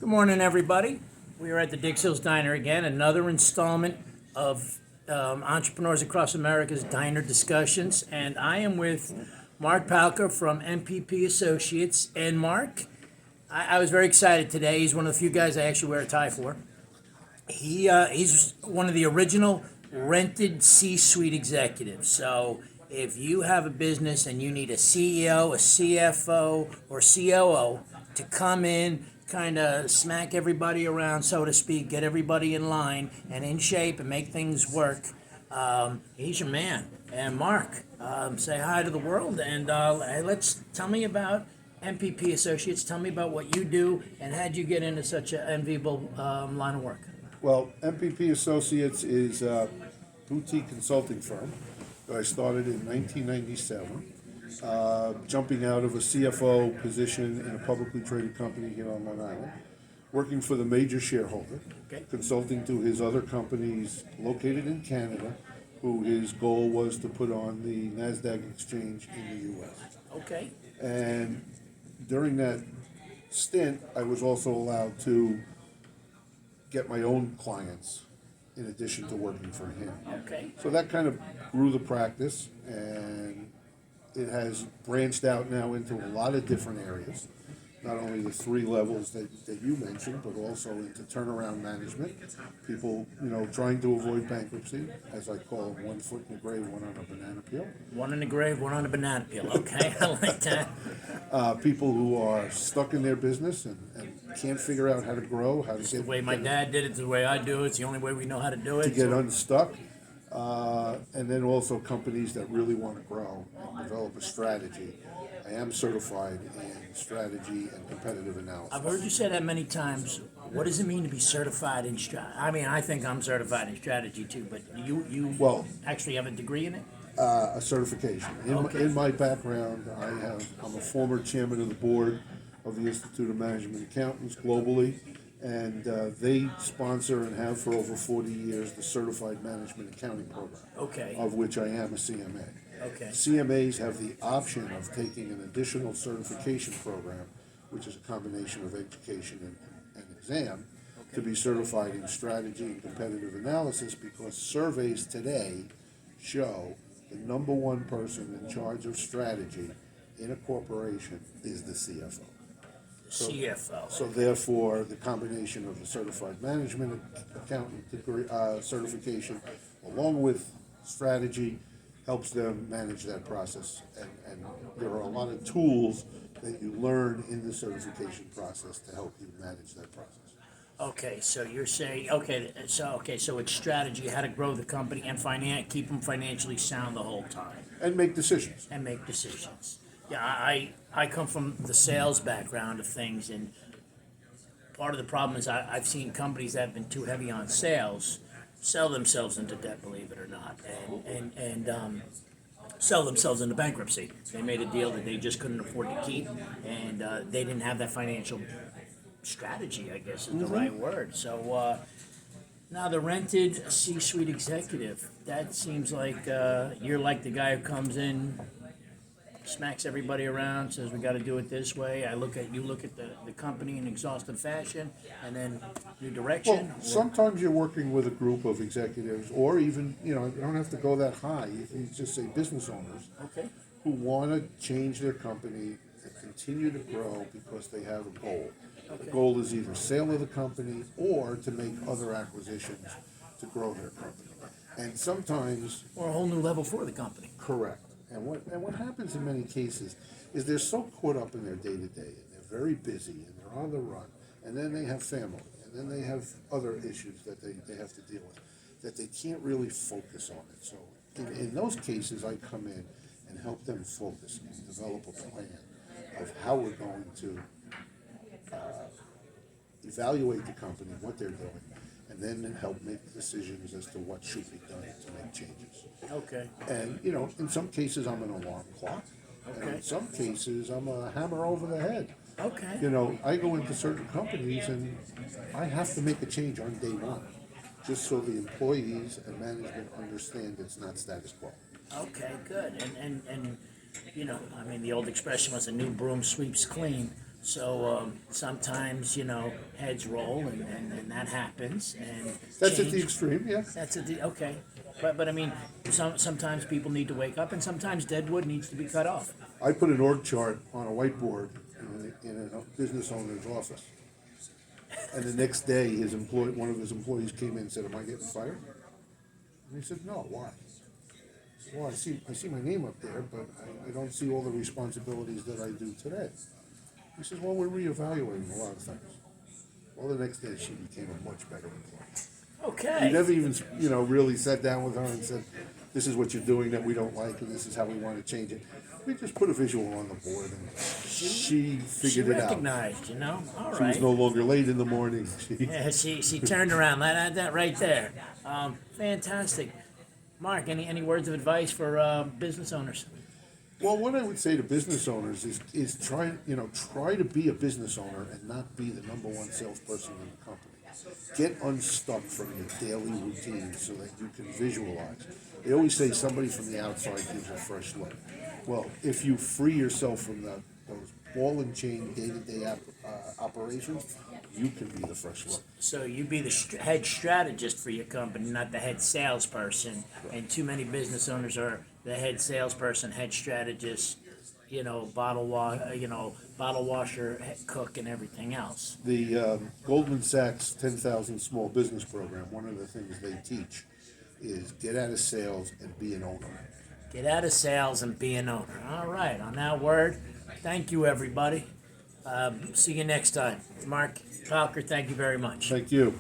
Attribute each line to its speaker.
Speaker 1: Good morning, everybody. We are at the Dix Hills Diner again, another installment of Entrepreneurs Across America's Diner Discussions, and I am with Marc Palker from MPP Associates. And Marc, I was very excited today. He's one of the few guys I actually wear a tie for. He's one of the original rented C-suite executives. So if you have a business and you need a CEO, a CFO, or COO to come in, kind of smack everybody around, so to speak, get everybody in line and in shape and make things work, he's your man. And Marc, say hi to the world and tell me about MPP Associates. Tell me about what you do and how'd you get into such an enviable line of work.
Speaker 2: Well, MPP Associates is a boutique consulting firm that I started in 1997, jumping out of a CFO position in a publicly traded company here on Long Island, working for the major shareholder,
Speaker 1: Okay.
Speaker 2: consulting to his other companies located in Canada, who his goal was to put on the NASDAQ exchange in the U.S.
Speaker 1: Okay.
Speaker 2: And during that stint, I was also allowed to get my own clients in addition to working for him.
Speaker 1: Okay.
Speaker 2: So that kind of grew the practice, and it has branched out now into a lot of different areas. Not only the three levels that you mentioned, but also into turnaround management. People, trying to avoid bankruptcy, as I call them, 1 foot in the grave, one on a banana peel.
Speaker 1: One in the grave, one on a banana peel. Okay, I like that.
Speaker 2: People who are stuck in their business and can't figure out how to grow, how to
Speaker 1: The way my dad did it, the way I do it, it's the only way we know how to do it.
Speaker 2: to get unstuck. And then also companies that really want to grow and develop a strategy. I am certified in strategy and competitive analysis.
Speaker 1: I've heard you say that many times. What does it mean to be certified in strategy? I mean, I think I'm certified in strategy too, but you
Speaker 2: Well-
Speaker 1: actually have a degree in it?
Speaker 2: A certification.
Speaker 1: Okay.
Speaker 2: In my background, I'm a former chairman of the board of the Institute of Management Accountants globally, and they sponsor and have for over 40 years the Certified Management Accounting Program,
Speaker 1: Okay.
Speaker 2: of which I am a CMA.
Speaker 1: Okay.
Speaker 2: CMAs have the option of taking an additional certification program, which is a combination of education and exam, to be certified in strategy and competitive analysis, because surveys today show the number one person in charge of strategy in a corporation is the CFO.
Speaker 1: CFO.
Speaker 2: So therefore, the combination of the certified management accountant degree, certification, along with strategy, helps them manage that process. And there are a lot of tools that you learn in the certification process to help you manage that process.
Speaker 1: Okay, so you're saying so it's strategy, how to grow the company and keep them financially sound the whole time
Speaker 2: And make decisions.
Speaker 1: and make decisions. Yeah, I come from the sales background of things, and part of the problem is I've seen companies that have been too heavy on sales sell themselves into debt, believe it or not, and sell themselves into bankruptcy. They made a deal that they just couldn't afford to keep, and they didn't have that financial strategy, I guess is the right word. So now the rented C-suite executive, that seems like you're like the guy who comes in, smacks everybody around, says we got to do it this way. You look at the company in exhaustive fashion, and then new direction.
Speaker 2: Well, sometimes you're working with a group of executives, or even, you don't have to go that high. You can just say business owners
Speaker 1: Okay.
Speaker 2: who want to change their company and continue to grow because they have a goal. The goal is either sale of the company or to make other acquisitions to grow their company. And sometimes,
Speaker 1: Or a whole new level for the company.
Speaker 2: correct. And what happens in many cases is they're so caught up in their day-to-day, and they're very busy, and they're on the run, and then they have family, and then they have other issues that they have to deal with, that they can't really focus on it. So in those cases, I come in and help them focus and develop a plan of how we're going to evaluate the company, what they're doing, and then help make decisions as to what should be done to make changes.
Speaker 1: Okay.
Speaker 2: And, in some cases, I'm an alarm clock. And
Speaker 1: Okay.
Speaker 2: in some cases, I'm a hammer over the head.
Speaker 1: Okay.
Speaker 2: I go into certain companies and I have to make a change on day one, just so the employees and management understand it's not status quo.
Speaker 1: Okay, good. And I mean, the old expression was a new broom sweeps clean. So sometimes, heads roll and that happens. And
Speaker 2: That's at the
Speaker 1: change.
Speaker 2: extreme, yeah.
Speaker 1: That's okay. But I mean, sometimes people need to wake up, and sometimes dead wood needs to be cut off.
Speaker 2: I put an org chart on a whiteboard in a business owner's office. And the next day, one of his employees came in and said, "Am I getting fired?" And he said, "No, why?" Well, I see my name up there, but I don't see all the responsibilities that I do today. He says, "Well, we're reevaluating a lot of things." Well, the next day, she became a much better employee.
Speaker 1: Okay.
Speaker 2: We never even, really sat down with her and said, "This is what you're doing that we don't like, and this is how we want to change it." We just put a visual on the board, and she figured it out.
Speaker 1: Recognized, All
Speaker 2: She was
Speaker 1: right.
Speaker 2: no longer late in the morning.
Speaker 1: Yeah, she turned around. That right there. Fantastic. Mark, any words of advice for business owners?
Speaker 2: Well, what I would say to business owners is try to be a business owner and not be the number one salesperson in the company. Get unstuck from your daily routine so that you can visualize. They always say somebody from the outside gives a fresh look. Well, if you free yourself from those ball and chain day-to-day operations, you can be the fresh look.
Speaker 1: So you be the head strategist for your company, not the head salesperson. And too many business owners are the head salesperson, head strategist, bottle washer, head cook, and everything else.
Speaker 2: The Goldman Sachs 10,000 Small Business Program, one of the things they teach is get out of sales and be an owner.
Speaker 1: Get out of sales and be an owner. All right, on that word, thank you, everybody. See you next time. Marc Palker, thank you very much.
Speaker 2: Thank you.